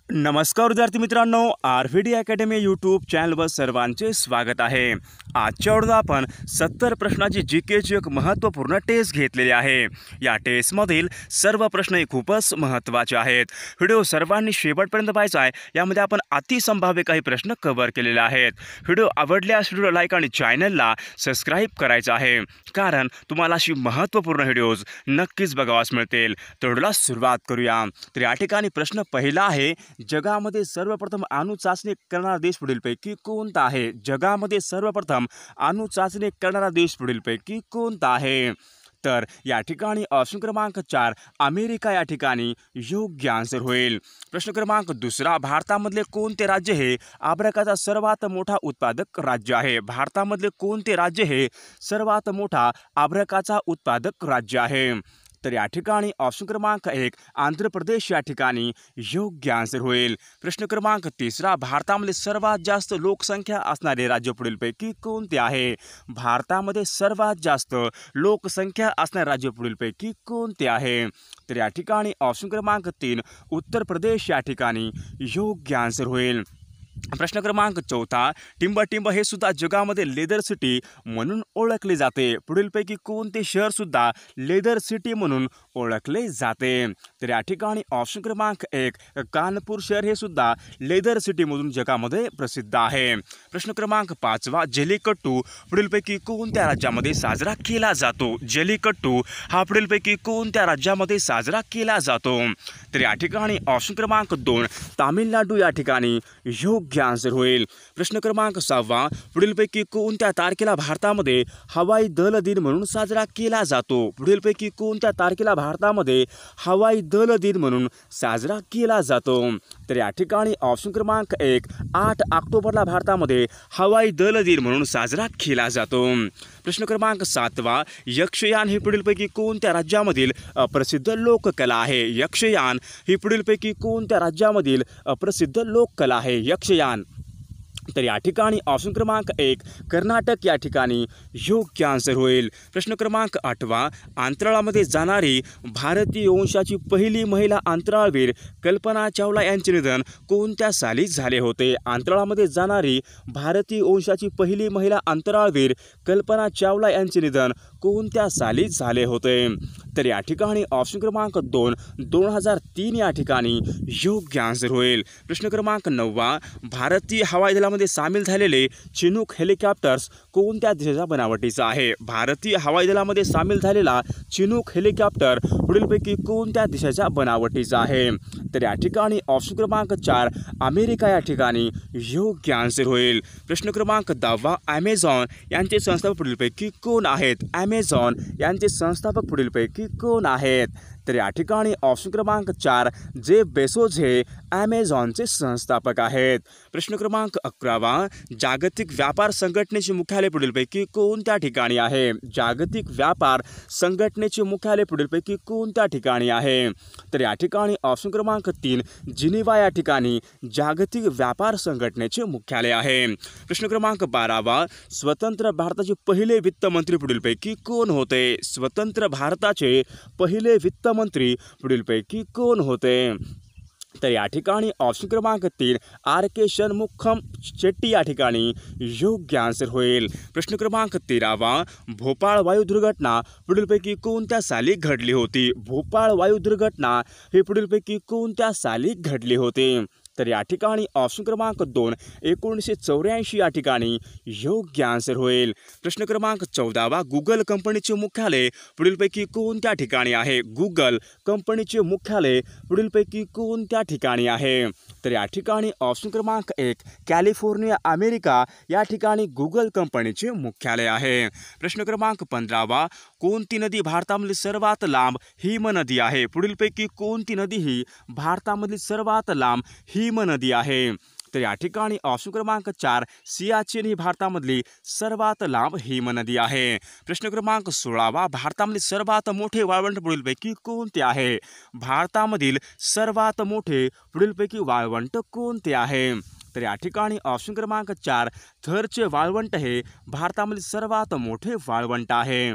नमस्कार विद्यार्थी मित्रांनो, आरव्हीडी अकॅडमी यूट्यूब चॅनलवर सर्वांचे स्वागत आहे। आजच्या व्हिडिओत आपण 70 प्रश्नाची जीकेची एक महत्त्वपूर्ण टेस्ट घेतलेली आहे। या टेस्टमधील सर्व प्रश्न खूपच महत्त्वाचे आहेत। व्हिडिओ सर्वांनी शेवटपर्यंत पाहायचा आहे। यामध्ये आपण अतिसंभाव्य काही प्रश्न कव्हर केलेले आहेत। व्हिडिओ आवडल्यास व्हिडिओ लाईक आणि चॅनलला सबस्क्राईब करायचं आहे, कारण तुम्हाला अशी महत्त्वपूर्ण व्हिडिओज नक्कीच बघावास मिळतील। तर व्हिडिओला सुरुवात करूया। तर या ठिकाणी प्रश्न पहिला आहे, जगामध्ये सर्वप्रथम अणु चाचणी करणारा देश पुढीलपैकी कोणता आहे? जगामध्ये सर्वप्रथम अणु चाचणी करणारा देश पुढीलपैकी कोणता आहे? तर या ठिकाणी ऑप्शन क्रमांक 4 अमेरिका या ठिकाणी योग्य आन्सर होईल। प्रश्न क्रमांक दुसरा, भारतामधले कोणते राज्य हे अभ्रकाचा सर्वात मोठा उत्पादक राज्य आहे? भारतामधले कोणते राज्य हे सर्वात मोठा अभ्रकाचा उत्पादक राज्य आहे? तर या ठिकाणी ऑप्शन क्रमांक 1 आंध्र प्रदेश या ठिकाणी योग्य आन्सर होईल। प्रश्न क्रमांक तिसरा, भारतामध्ये सर्वात जास्त लोकसंख्या असणारे राज्य पुढीलपैकी कोणते आहे? भारतामध्ये सर्वात जास्त लोकसंख्या असणारे राज्य पुढीलपैकी कोणते आहे? तर या ठिकाणी ऑप्शन क्रमांक 3 उत्तर प्रदेश या ठिकाणी योग्य आन्सर होईल। प्रश्न क्रमांक 4, टिंबटिंब हे सुद्धा जगामध्ये लेदर सिटी म्हणून ओळखले जाते। पुढीलपैकी कोणते शहर सुद्धा लेदर सिटी म्हणून ओळखले जाते? तर या ठिकाणी ऑप्शन क्रमांक 1 कानपूर शहर हे सुद्धा लेदर सिटी म्हणून जगामध्ये प्रसिद्ध आहे। प्रश्न क्रमांक 5, जल्लीकट्टू पुढीलपैकी कोणत्या राज्यामध्ये साजरा केला जातो? जल्लीकट्टू हा पुढीलपैकी कोणत्या राज्यामध्ये साजरा केला जातो? तर या ठिकाणी ऑप्शन क्रमांक 2 तामिळनाडू या ठिकाणी योग्य आन्सर होईल। प्रश्न क्रमांक 6, पुढीलपैकी कोणत्या तारखेला भारतामध्ये हवाई दल दिन म्हणून साजरा केला जातो? पुढीलपैकी कोणत्या तारखेला भारतामध्ये हवाई दल दिन म्हणून साजरा केला जातो? तर या ठिकाणी ऑप्शन क्रमांक 1 8 ऑक्टोबरला भारतामध्ये हवाई दल दिन म्हणून साजरा केला जातो। प्रश्न क्रमांक 7, यक्षयान ही पुढीलपैकी कोणत्या राज्यामधील प्रसिद्ध लोककला आहे? यक्षयान ही पुढीलपैकी कोणत्या राज्यामधील प्रसिद्ध लोककला आहे? यक्षयान। तर या ठिकाणी ऑप्शन क्रमांक 1 कर्नाटक या ठिकाणी योग्य आन्सर होईल। प्रश्न क्रमांक 8, अंतराळामध्ये जाणारी भारतीय वंशाची पहिली महिला अंतराळवीर कल्पना चावला यांचे निधन कोणत्या साली झाले होते? अंतराळामध्ये जाणारी भारतीय वंशाची पहिली महिला अंतराळवीर कल्पना चावला यांचे निधन कोणत्या साली झाले होते? तर या ठिकाणी ऑप्शन क्रमांक 2 2003 या ठिकाणी योग्य आन्सर होईल। प्रश्न क्रमांक 9, भारतीय हवाई दलामध्ये सामील झालेले चिनूक हेलिकॉप्टर्स कोणत्या देशाच्या बनावटीचा आहे? भारतीय हवाई दलामध्ये सामील झालेला चिनूक हेलिकॉप्टर पुढीलपैकी कोणत्या देशाच्या बनावटीचा आहे? तर या ठिकाणी ऑप्शन क्रमांक 4 अमेरिका या ठिकाणी योग्य आन्सर होईल। प्रश्न क्रमांक 10, ॲमेझॉन यांचे संस्थापक पुढीलपैकी कोण आहेत? ॲमेझॉन यांचे संस्थापक पुढीलपैकी कोण आहेत? तर या ठिकाणी ऑप्शन क्रमांक 4 जेफ बेझोस हे ॲमेझॉनचे संस्थापक आहेत। प्रश्न क्रमांक 11, जागतिक व्यापार संघटनेचे मुख्यालय पुढीलपैकी कोणत्या ठिकाणी आहे? जागतिक व्यापार संघटनेचे मुख्यालय पुढीलपैकी कोणत्या ठिकाणी आहे? तर या ठिकाणी ऑप्शन क्रमांक 3 जिनिव्हा या ठिकाणी जागतिक व्यापार संघटनेचे मुख्यालय आहे। प्रश्न क्रमांक 12, स्वतंत्र भारताचे पहिले वित्तमंत्री पुढीलपैकी कोण होते? स्वतंत्र भारताचे पहिले वित्तमंत्री पुढीलपैकी कोण होते? तर या ठिकाणी ऑप्शन क्रमांक 3 RK षणमुखम शेट्टी या ठिकाणी योग्य आन्सर होईल। प्रश्न क्रमांक 13, भोपाळ वायू दुर्घटना पुढीलपैकी कोणत्या साली घडली होती? भोपाळ वायू दुर्घटना ही पुढीलपैकी कोणत्या साली घडली होती? तर या ठिकाणी ऑप्शन क्रमांक 2 1984 या ठिकाणी योग्य आन्सर होईल। प्रश्न क्रमांक 14, गुगल कंपनीचे मुख्यालय पुढीलपैकी कोणत्या ठिकाणी आहे? गुगल कंपनीचे मुख्यालय पुढीलपैकी कोणत्या ठिकाणी आहे? तर या ठिकाणी ऑप्शन क्रमांक 1 कॅलिफोर्निया अमेरिका या ठिकाणी गुगल कंपनीचे मुख्यालय आहे। प्रश्न क्रमांक 15, कोणती नदी भारतामधली सर्वात लांब हिमनदी आहे? पुढीलपैकी कोणती नदी ही भारतामधली सर्वात लांब हिमनदी आहे? तर या ठिकाणी ऑप्शन क्रमांक 4 सियाचीन ही भारतामधली सर्वात लांब हिमनदी आहे। प्रश्न क्रमांक 16, भारतामधील सर्वात मोठे वाळवंट पुढीलपैकी कोणते आहे? भारतामधील सर्वात मोठे पुढीलपैकी वाळवंट कोणते आहे? तर या ठिकाणी ऑप्शन क्रमांक 4 थरचे वाळवंट हे भारतामधील सर्वात मोठे वाळवंट आहे।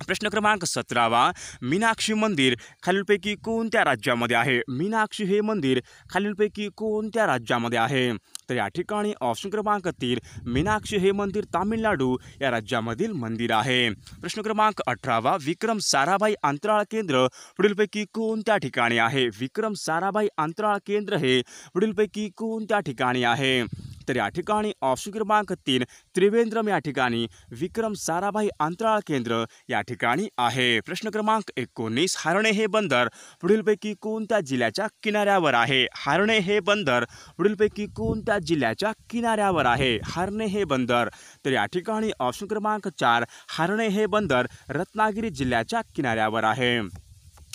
प्रश्न क्रमांक 17 मीनाक्षी मंदिर खालीलपैकी कोणत्या राज्यामध्ये आहे? मीनाक्षी हे मंदिर खालीलपैकी कोणत्या राज्यामध्ये आहे? तर या ठिकाणी ऑप्शन क्रमांक 3 मीनाक्षी हे मंदिर तामिळनाडू या राज्यामधील मंदिर आहे. प्रश्न क्रमांक 18 विक्रम साराभाई अंतराळ केंद्र पुढीलपैकी कोणत्या ठिकाणी आहे? विक्रम साराभाई अंतराळ केंद्र हे पुढीलपैकी कोणत्या ठिकाणी आहे? तर या ठिकाणी ऑप्शन क्रमांक 3 त्रिवेंद्रम या ठिकाणी विक्रम साराभाई अंतराळ केंद्र या ठिकाणी आहे. प्रश्न क्रमांक 19 हर्णे हे बंदर पुढीलपैकी कोणत्या जिल्ह्याच्या किनाऱ्यावर आहे? हर्णे हे बंदर पुढीलपैकी कोणत्या जिल्ह्याच्या किनाऱ्यावर आहे? हर्णे हे बंदर. तर या ठिकाणी ऑप्शन क्रमांक 4 हर्णे हे बंदर रत्नागिरी जिल्ह्याच्या किनाऱ्यावर आहे.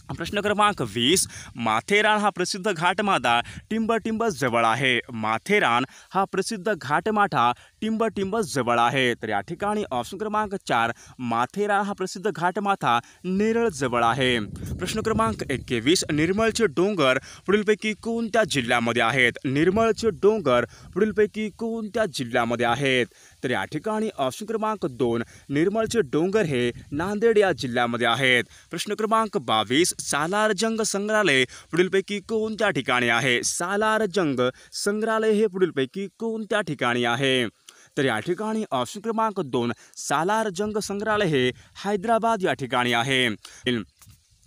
प्रश्न क्रमांक 20 माथेरान हा प्रसिद्ध घाटमाथा टिंब जवळ आहे. माथेरान हा प्रसिद्ध घाटमाथा टिंब जवळ आहे. तर या ठिकाणी ऑप्शन क्रमांक 4 माथेरान हा प्रसिद्ध घाटमाथा नेरळ जवळ आहे. प्रश्न क्रमांक 21 निर्मळचे डोंगर पुढीलपैकी कोणत्या जिल्ह्यामध्ये आहेत? निर्मळचे डोंगर पुढीलपैकी कोणत्या जिल्ह्यामध्ये आहेत? तर या ठिकाणी ऑप्शन क्रमांक 2 निर्मळचे डोंगर हे नांदेड या जिल्ह्यामध्ये आहेत. प्रश्न क्रमांक 22 सालार जंग संग्रहालय पुढीलपैकी कोणत्या ठिकाणी आहे? सालार जंग संग्रहालय हे पुढीलपैकी कोणत्या ठिकाणी आहे? तर या ठिकाणी ऑप्शन क्रमांक 2 सालार जंग संग्रहालय हे हैदराबाद या ठिकाणी आहे.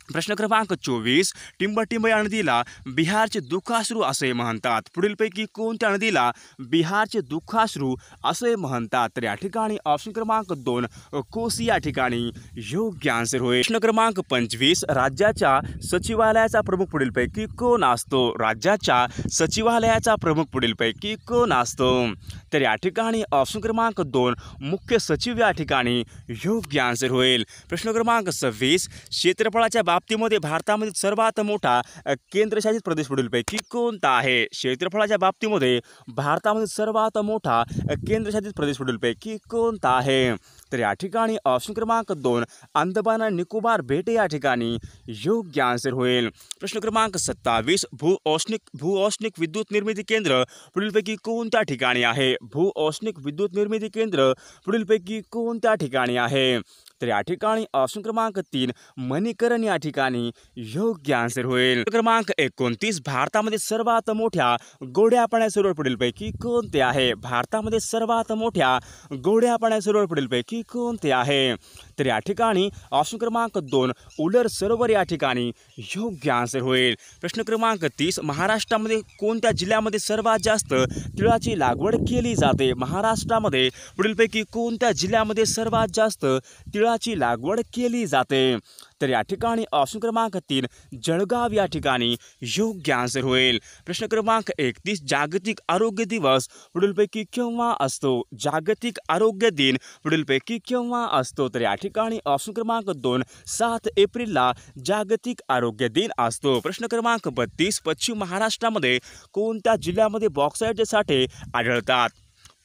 प्रश्न क्रमांक 24 टिंब या नदीला बिहारचे दुःखाश्रू असे म्हणतात. पुढीलपैकी कोणत्या नदीला बिहारचे दुःखाश्रू असे म्हणतात? तर या ठिकाणी ऑप्शन क्रमांक 2 कोसी या ठिकाणी योग्य आन्सर होईल. प्रश्न क्रमांक 25 राज्याच्या सचिवालयाचा प्रमुख पुढीलपैकी कोण असतो? राज्याच्या सचिवालयाचा प्रमुख पुढीलपैकी कोण असतो? तर या ठिकाणी ऑप्शन क्रमांक 2 मुख्य सचिव या ठिकाणी योग्य आन्सर होईल. प्रश्न क्रमांक 26 क्षेत्रफळाच्या बाबतीमध्ये भारतामध्ये सर्वात मोठा केंद्रशासित प्रदेश पुढीलपैकी कोणता आहे? क्षेत्रफळाच्या बाबतीमध्ये भारतामध्ये सर्वात मोठा केंद्रशासित प्रदेश पुढीलपैकी कोणता आहे? तर या ठिकाणी ऑप्शन क्रमांक 2 अंदमान आणि निकोबार बेटे या ठिकाणी योग्य आन्सर होईल. प्रश्न क्रमांक 27 भूऔष्णिक विद्युत निर्मिती केंद्र पुढीलपैकी कोणत्या ठिकाणी आहे? भूऔष्णिक विद्युत निर्मिती केंद्र पुढीलपैकी कोणत्या ठिकाणी आहे? तर या ठिकाणी ऑप्शन क्रमांक 3 मणिकरण या ठिकाणी योग्य आन्सर होईल. क्रमांक 29 भारतामध्ये सर्वात मोठ्या गोड्या पाण्याचे सरोवर पुढीलपैकी कोणते आहे? भारतामध्ये सर्वात मोठ्या गोड्या पाण्याचे सरोवर पुढीलपैकी कोणते आहे? तर या ठिकाणी ऑप्शन क्रमांक 2 उलर सरोवर या ठिकाणी योग्य आन्सर होईल. प्रश्न क्रमांक 30 महाराष्ट्रामध्ये कोणत्या जिल्ह्यामध्ये सर्वात जास्त तिळाची लागवड केली जाते? महाराष्ट्रामध्ये पुढीलपैकी कोणत्या जिल्ह्यामध्ये सर्वात जास्त तिळाची लागवड केली जाते? तर या ठिकाणी ऑप्शन क्रमांक 3 जळगाव या ठिकाणी योग्य आन्सर होईल. प्रश्न क्रमांक 31 जागतिक आरोग्य दिवस पुढीलपैकी केव्हा असतो? जागतिक आरोग्य दिन पुढीलपैकी केव्हा असतो? तर या ठिकाणी ऑप्शन क्रमांक 2 7 एप्रिलला जागतिक आरोग्य दिन असतो. प्रश्न क्रमांक 32 पश्चिम महाराष्ट्रामध्ये कोणत्या जिल्ह्यामध्ये बॉक्साईटचे साठे आढळतात?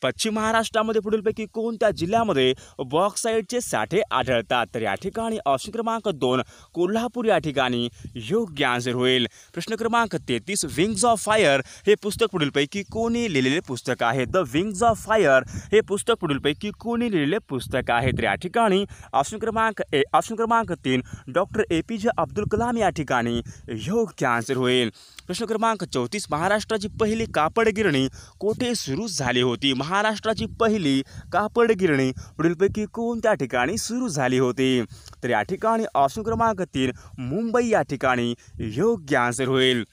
पश्चिम महाराष्ट्रामध्ये पुढीलपैकी कोणत्या जिल्ह्यामध्ये बॉक्साईटचे साठे आढळतात? तर या ठिकाणी ऑप्शन क्रमांक 2 कोल्हापूर या ठिकाणी योग्य आन्सर होईल. प्रश्न क्रमांक 33 विंग्स ऑफ फायर हे पुस्तक पुढीलपैकी कोणी लिहिलेले पुस्तक आहे? द विंग्स ऑफ फायर हे पुस्तक पुढीलपैकी कोणी लिहिलेले पुस्तक आहे? तर या ठिकाणी ऑप्शन क्रमांक 3 डॉक्टर APJ अब्दुल कलाम या ठिकाणी योग्य आन्सर होईल. प्रश्न क्रमांक 34 महाराष्ट्राची पहिली कापड गिरणी कोठे सुरू झाली होती? महाराष्ट्राची पहिली कापड गिरणी पुढीलपैकी कोणत्या ठिकाणी सुरू झाली होती? तर या ठिकाणी ऑप्शन क्रमांक 3 मुंबई या ठिकाणी योग्य आन्सर होईल.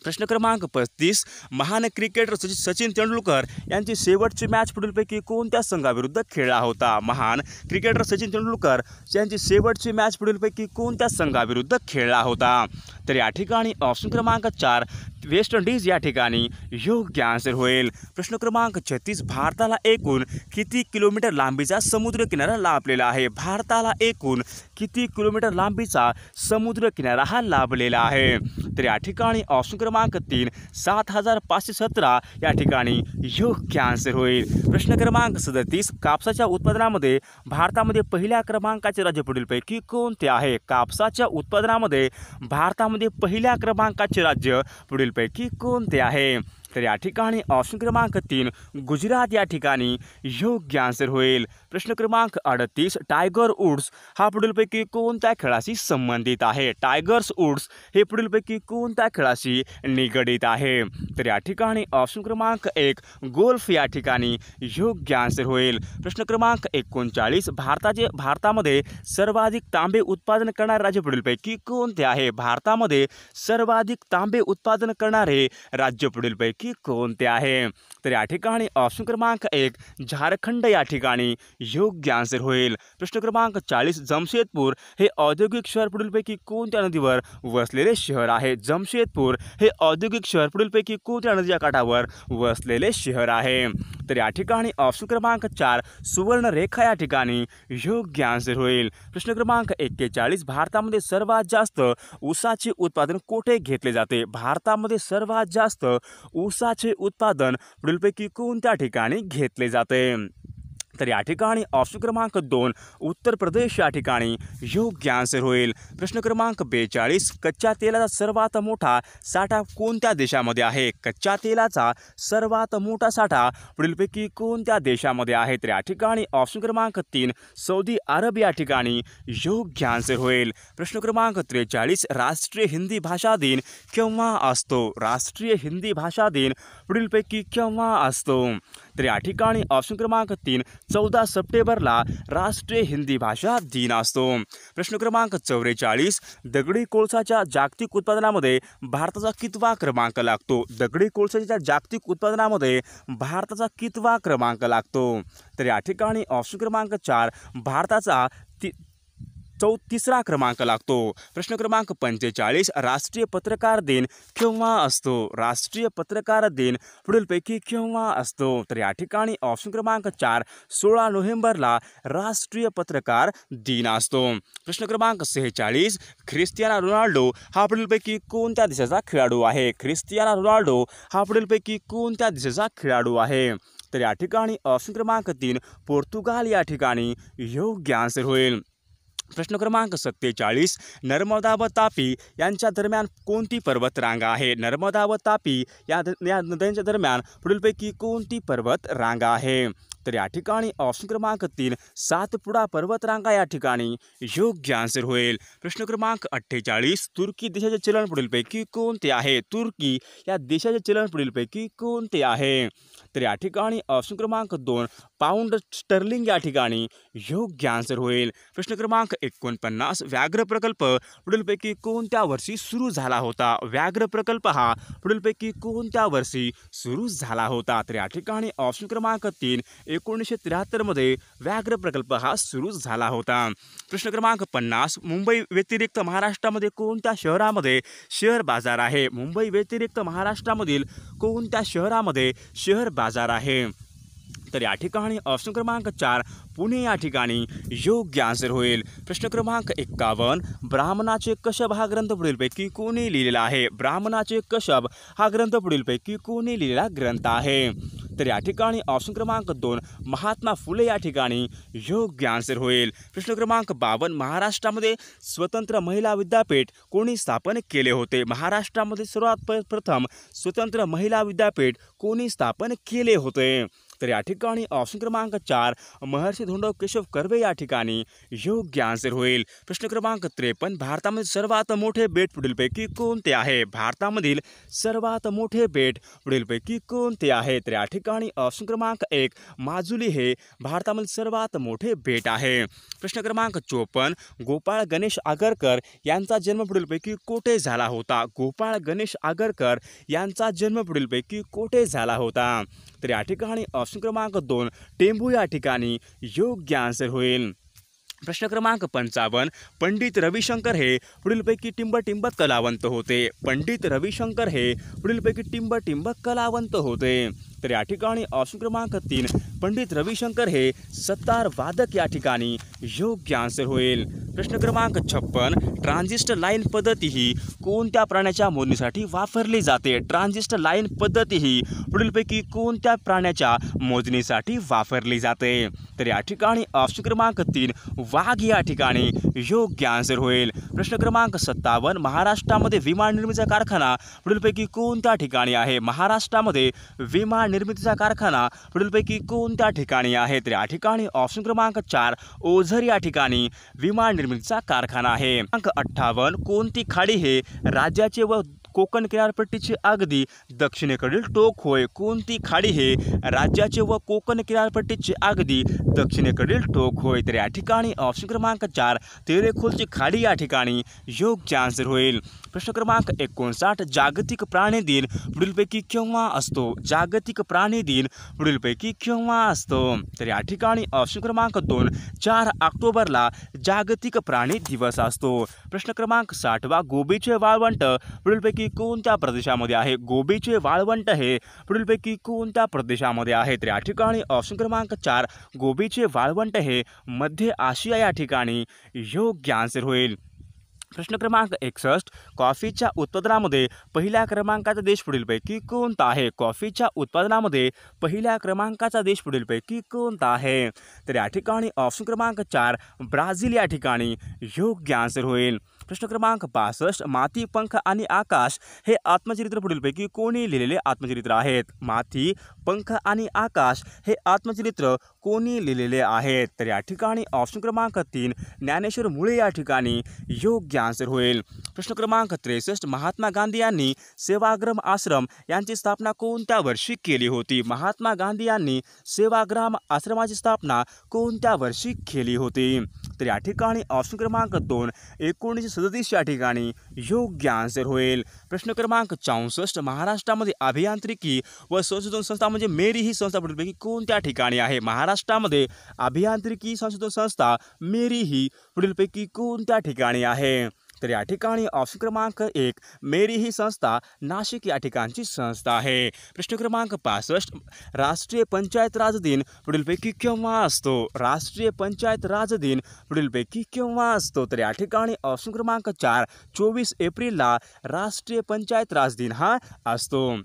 प्रश्न क्रमांक 35 महान क्रिकेटर सचिन तेंडुलकर यांची शेवटची मॅच पुढीलपैकी कोणत्या संघाविरुद्ध खेळला होता? महान क्रिकेटर सचिन तेंडुलकर यांची शेवटची मॅच पुढीलपैकी कोणत्या संघाविरुद्ध खेळला होता? तर या ठिकाणी ऑप्शन क्रमांक 4 वेस्ट इंडिज या ठिकाणी योग्य आन्सर होईल. प्रश्न क्रमांक 36 भारताला एकूण किती किलोमीटर लांबीचा समुद्रकिनारा लाभलेला आहे? भारताला एकूण किती किलोमीटर लांबीचा समुद्रकिनारा हा लाभलेला आहे? तर या ठिकाणी ऑप्शन क्रमांक 3 7517 या ठिकाणी योग्य आन्सर होईल. प्रश्न क्रमांक 37 कापसाच्या उत्पादनामध्ये भारतामध्ये पहिल्या क्रमांकाचे राज्य पुढीलपैकी कोणते आहे? कापसाच्या उत्पादनामध्ये भारतामध्ये पहिल्या क्रमांकाचे राज्य पुढीलपैकी कोणते आहे? तर या ठिकाणी ऑप्शन क्रमांक 3 गुजरात या ठिकाणी योग्य आन्सर होईल. प्रश्न क्रमांक 38 टायगर वुड्स हा पुढीलपैकी कोणत्या खेळाशी संबंधित आहे? टायगर्स वुड्स हे पुढीलपैकी कोणत्या खेळाशी निगडित आहे? तर या ठिकाणी ऑप्शन क्रमांक 1 गोल्फ या ठिकाणी योग्य आन्सर होईल. प्रश्न क्रमांक 39 भारतामध्ये सर्वाधिक तांबे उत्पादन करणारे राज्य पुढीलपैकी कोणते आहे? भारतामध्ये सर्वाधिक तांबे उत्पादन करणारे राज्य पुढीलपैकी कोणते आहे? तर या ठिकाणी ऑप्शन क्रमांक 1 झारखंड या ठिकाणी योग्य आन्सर होईल. प्रश्न क्रमांक 40 जमशेदपूर हे औद्योगिक शहर पुढीलपैकी कोणत्या नदीवर वसलेले शहर आहे? जमशेदपूर हे औद्योगिक शहर पुढीलपैकी कोणत्या नदीच्या काठावर वसलेले शहर आहे? तर या ठिकाणी ऑप्शन क्रमांक 4 सुवर्णरेखा या ठिकाणी योग्य आन्सर होईल. प्रश्न क्रमांक 41 भारतामध्ये सर्वात जास्त ऊसाचे उत्पादन कोठे घेतले जाते? भारतामध्ये सर्वात जास्त ऊसाचे उत्पादन पुढीलपैकी कोणत्या ठिकाणी घेतले जाते? तर या ठिकाणी ऑप्शन क्रमांक 2 उत्तर प्रदेश या ठिकाणी योग्य आन्सर होईल. प्रश्न क्रमांक 42 कच्च्या तेलाचा सर्वात मोठा साठा कोणत्या देशामध्ये आहे? कच्च्या तेलाचा सर्वात मोठा साठा पुढीलपैकी कोणत्या देशामध्ये आहे? तर या ठिकाणी ऑप्शन क्रमांक 3 सौदी अरब या ठिकाणी योग्य आन्सर होईल. प्रश्न क्रमांक 43 राष्ट्रीय हिंदी भाषा दिन केव्हा असतो? राष्ट्रीय हिंदी भाषा दिन पुढीलपैकी केव्हा असतो? तर या ठिकाणी ऑप्शन क्रमांक 3 14 सप्टेंबरला राष्ट्रीय हिंदी भाषा दिन असतो. प्रश्न क्रमांक 44 दगडी कोळसाच्या जागतिक उत्पादनामध्ये भारताचा कितवा क्रमांक लागतो? दगडी कोळसाच्या जागतिक उत्पादनामध्ये भारताचा कितवा क्रमांक लागतो? तर या ठिकाणी ऑप्शन क्रमांक 4 भारताचा तिसरा क्रमांक लागतो. प्रश्न क्रमांक 45 राष्ट्रीय पत्रकार दिन केव्हा असतो? राष्ट्रीय पत्रकार दिन पुढीलपैकी केव्हा असतो? तर या ठिकाणी ऑप्शन क्रमांक 4 16 नोव्हेंबरला राष्ट्रीय पत्रकार दिन असतो. प्रश्न क्रमांक 46 ख्रिस्टियानो रोनाल्डो हा पुढीलपैकी कोणत्या देशाचा खेळाडू आहे? ख्रिस्टियानो रोनाल्डो हा पुढीलपैकी कोणत्या देशाचा खेळाडू आहे? तर या ठिकाणी ऑप्शन क्रमांक 3 पोर्तुगाल या ठिकाणी योग्य आन्सर होईल. प्रश्न क्रमांक 47 नर्मदा व तापी यांच्या दरम्यान कोणती पर्वतरांगा आहे? नर्मदा व तापी या नद्यांच्या दरम्यान पुढीलपैकी कोणती पर्वतरांगा आहे? तर या ठिकाणी ऑप्शन क्रमांक 3 सातपुडा पर्वतरांगा या ठिकाणी योग्य आन्सर होईल. प्रश्न क्रमांक 48 तुर्की देशाचे चलन पुढीलपैकी कोणते आहे? तुर्की या देशाचे चलन पुढीलपैकी कोणते आहे? तर या ठिकाणी ऑप्शन क्रमांक 2 पाऊंड स्टर्लिंग या ठिकाणी योग्य आन्सर होईल. प्रश्न क्रमांक 49 व्याघ्र प्रकल्प पुढीलपैकी कोणत्या वर्षी सुरू झाला होता? व्याघ्र प्रकल्प हा पुढीलपैकी कोणत्या वर्षी सुरू झाला होता? तर या ठिकाणी ऑप्शन क्रमांक 3 1973 मध्ये व्याघ्र प्रकल्प हा सुरू झाला होता. प्रश्न क्रमांक 50 मुंबई व्यतिरिक्त महाराष्ट्रामध्ये कोणत्या शहरामध्ये शेअर बाजार आहे? मुंबई व्यतिरिक्त महाराष्ट्रामधील कोणत्या शहरामध्ये शेअर बाजार आहे? तर या ठिकाणी ऑप्शन क्रमांक 4 पुणे या ठिकाणी योग्य आन्सर होईल. प्रश्न क्रमांक 51 ब्राह्मणाचे कशब हा ग्रंथ पुढीलपैकी कोणी लिहिलेला आहे? ब्राह्मणाचे कशब हा ग्रंथ पुढीलपैकी कोणी लिहिलेला ग्रंथ आहे? तर या ठिकाणी ऑप्शन क्रमांक 2 महात्मा फुले या ठिकाणी योग्य आन्सर होईल. प्रश्न क्रमांक 52 महाराष्ट्रामध्ये स्वतंत्र महिला विद्यापीठ कोणी स्थापन केले होते? महाराष्ट्रामध्ये सर्वात प्रथम स्वतंत्र महिला विद्यापीठ कोणी स्थापन केले होते? तर या ठिकाणी ऑप्शन क्रमांक 4 महर्षी धोंडो केशव कर्वे या ठिकाणी योग्य आन्सर होईल. प्रश्न क्रमांक 53 भारतामध्ये सर्वात मोठे बेट पुढीलपैकी कोणते आहे? भारतामधील सर्वात मोठे बेट पुढीलपैकी कोणते आहे? तर या ठिकाणी ऑप्शन क्रमांक 1 माजुली हे भारतामधील सर्वात मोठे बेट आहे. प्रश्न क्रमांक 54 गोपाळ गणेश आगरकर यांचा जन्म पुढीलपैकी कोठे झाला होता? गोपाळ गणेश आगरकर यांचा जन्म पुढीलपैकी कोठे झाला होता? तर या ठिकाणी ऑप्शन क्रमांक 2 टेंभू या ठिकाणी योग्य आन्सर होईल. प्रश्न क्रमांक 55 पंडित रविशंकर हे पुढीलपैकी टिंबटिंबक कलावंत होते? पंडित रविशंकर हे पुढीलपैकी टिंबटिंबक कलावंत होते? तर या ठिकाणी ऑप्शन क्रमांक 3 पंडित रविशंकर हे सतार वादक या ठिकाणी योग्य आन्सर होईल. प्रश्न क्रमांक 56. ट्रान्झिस्टर लाईन पद्धती ही कोणत्या प्राण्याच्या मोजणीसाठी वापरली जाते? ट्रान्झिस्टर लाईन पद्धती ही पुढीलपैकी कोणत्या प्राण्याच्या मोजणीसाठी वापरली जाते? तर या ठिकाणी ऑप्शन क्रमांक 3 वाघ या ठिकाणी योग्य आन्सर होईल. प्रश्न क्रमांक 57. महाराष्ट्रामध्ये विमान निर्मितीचा कारखाना पुढीलपैकी कोणत्या ठिकाणी आहे? महाराष्ट्रामध्ये विमान निर्मितीचा कारखाना पुढीलपैकी कोणत्या ठिकाणी आहे? तर या ठिकाणी ऑप्शन क्रमांक 4 ओझर या ठिकाणी विमान निर्मितीचा कारखाना आहे. क्रमांक 58. कोणती खाडी हे राज्याचे व कोकण किनारपट्टीचे अगदी दक्षिणेकडील टोक होय? कोणती खाडी हे राज्याचे व कोकण किनारपट्टीचे अगदी दक्षिणेकडील टोक होय? तर या ठिकाणी ऑप्शन क्रमांक 4 तेरेखोलची खाडी या ठिकाणी योग्य आन्सर होईल. प्रश्न क्रमांक 59. जागतिक प्राणी दिन पुढीलपैकी केव्हा असतो? जागतिक प्राणी दिन पुढीलपैकी केव्हा असतो? तर या ठिकाणी ऑप्शन क्रमांक 2 4 ऑक्टोबरला जागतिक प्राणी दिवस असतो. प्रश्न क्रमांक 60. गोबीचे वाळवंट पुढीलपैकी कोणत्या प्रदेशामध्ये आहे? गोबीचे वाळवंट हे पुढीलपैकी कोणत्या प्रदेशामध्ये आहे? तर या ठिकाणी ऑप्शन क्रमांक 4 गोबीचे वाळवंट हे मध्य आशिया या ठिकाणी योग्य आन्सर होईल. प्रश्न क्रमांक 61. कॉफीच्या उत्पादनामध्ये पहिल्या क्रमांकाचा देश पुढीलपैकी कोणता आहे? कॉफीच्या उत्पादनामध्ये पहिल्या क्रमांकाचा देश पुढीलपैकी कोणता आहे? तर या ठिकाणी ऑप्शन क्रमांक 4 ब्राझील या ठिकाणी योग्य आन्सर होईल. प्रश्न क्रमांक 65. माती, पंख आणि आकाश हे आत्मचरित्र पुढीलपैकी कोणी लिहिलेले आत्मचरित्र आहेत? माती, पंख आणि आकाश हे आत्मचरित्र कोणी लिहिलेले आहेत? तर या ठिकाणी ऑप्शन क्रमांक 3 ज्ञानेश्वर मुळे या ठिकाणी योग्य आन्सर होईल. प्रश्न क्रमांक 63. महात्मा गांधी यांनी सेवाग्राम आश्रम यांची स्थापना कोणत्या वर्षी केली होती? महात्मा गांधी यांनी सेवाग्राम आश्रमाची स्थापना कोणत्या वर्षी केली होती? तर या ठिकाणी ऑप्शन क्रमांक 2 1937 या ठिकाणी योग्य आन्सर होईल. प्रश्न क्रमांक 64. महाराष्ट्रामध्ये अभियांत्रिकी व संशोधन संस्था म्हणजे मेरी ही संस्था पुढीलपैकी कोणत्या ठिकाणी आहे? महाराष्ट्रामध्ये अभियांत्रिकी संशोधन संस्था मेरी ही पुढीलपैकी कोणत्या ठिकाणी आहे? तर या ठिकाणी ऑप्शन क्रमांक 1 मेरी ही संस्था नाशिक या ठिकाणची संस्था आहे. प्रश्न क्रमांक 65. राष्ट्रीय पंचायत राज दिन पुढीलपैकी केव्हा असतो? राष्ट्रीय पंचायत राज दिन पुढीलपैकी केव्हा असतो? तर या ठिकाणी ऑप्शन क्रमांक 4 24 एप्रिलला राष्ट्रीय पंचायत राज दिन हा असतो.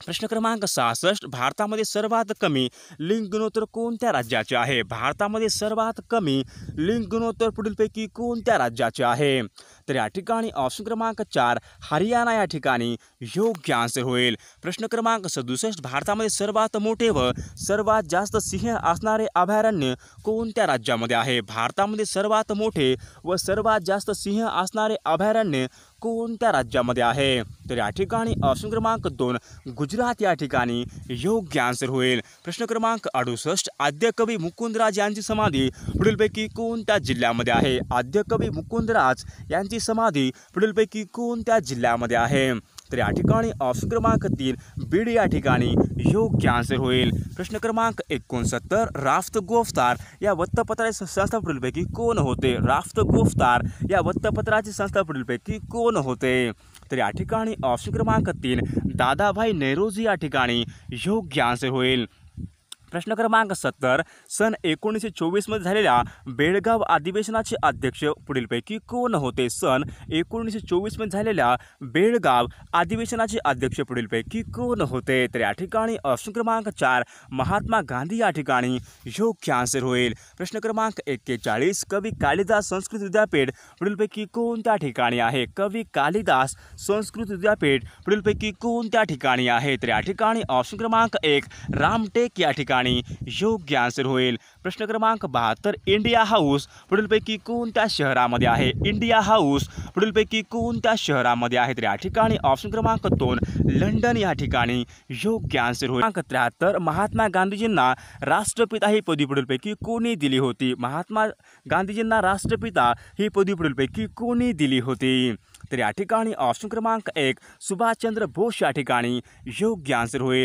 प्रश्न क्रमांक 66. भारतामध्ये सर्वात कमी लिंग गुणोत्तर कोणत्या राज्याचे आहे? भारतामध्ये सर्वात कमी लिंग गुणोत्तर पुढीलपैकी कोणत्या राज्याचे आहे? तर या ठिकाणी ऑप्शन क्रमांक 4 हरियाणा या ठिकाणी योग्य आन्सर होईल. प्रश्न क्रमांक 67. भारतामध्ये सर्वात मोठे व सर्वात जास्त सिंह असणारे अभयारण्य कोणत्या राज्यामध्ये आहे? भारतामध्ये सर्वात मोठे व सर्वात जास्त सिंह असणारे अभयारण्य कोणत्या राज्यामध्ये आहे? तर या ठिकाणी ऑप्शन क्रमांक 2 गुजरात या ठिकाणी योग्य आन्सर होईल. प्रश्न क्रमांक 68. आद्यकवी मुकुंदराज यांची समाधी पुढीलपैकी कोणत्या जिल्ह्यामध्ये आहे? आद्यकवी मुकुंदराज यांची समाधी पुढीलपैकी कोणत्या जिल्ह्यामध्ये आहे? तर या ठिकाणी ऑप्शन क्रमांक 3 बीड या ठिकाणी योग्य आन्सर होईल. प्रश्न क्रमांक 69. राफ्त गोफ्तार या वृत्तपत्राची संस्था पुढीलपैकी कोण होते? राफ्त गोफ्तार या वृत्तपत्राची संस्था पुढीलपैकी कोण होते? तर या ठिकाणी ऑप्शन क्रमांक 3 दादाभाई नौरोजी या ठिकाणी योग्य आन्सर होईल. प्रश्न क्रमांक 70. सन 1924 मध्ये झालेल्या बेळगाव अधिवेशनाचे अध्यक्ष पुढीलपैकी कोण होते? सन 1924 मध्ये झालेल्या बेळगाव अधिवेशनाचे अध्यक्ष पुढीलपैकी कोण होते? तर या ठिकाणी ऑप्शन क्रमांक 4 महात्मा गांधी या ठिकाणी योग्य आन्सर होईल. प्रश्न क्रमांक 41. कवी कालिदास संस्कृत विद्यापीठ पुढीलपैकी कोणत्या ठिकाणी आहे? कवी कालिदास संस्कृत विद्यापीठ पुढीलपैकी कोणत्या ठिकाणी आहे? तर या ठिकाणी ऑप्शन क्रमांक 1 रामटेक या ठिकाणी योग्य आन्सर होईल. प्रश्न क्रमांक 72. इंडिया हाऊस पुढीलपैकी कोणत्या शहरामध्ये आहे? इंडिया हाऊस पुढीलपैकी कोणत्या शहरामध्ये आहे? तर या ठिकाणी ऑप्शन क्रमांक 2 लंडन या ठिकाणी योग्य आन्सर होईल. क्रमांक 73. महात्मा गांधीजींना राष्ट्रपिता ही पदवी पुढीलपैकी कोणी दिली होती? महात्मा गांधीजींना राष्ट्रपिता ही पदवी पुढीलपैकी कोणी दिली होती? तर या ठिकाणी ऑप्शन क्रमांक 1 सुभाषचंद्र बोस या ठिकाणी योग्य आन्सर होईल.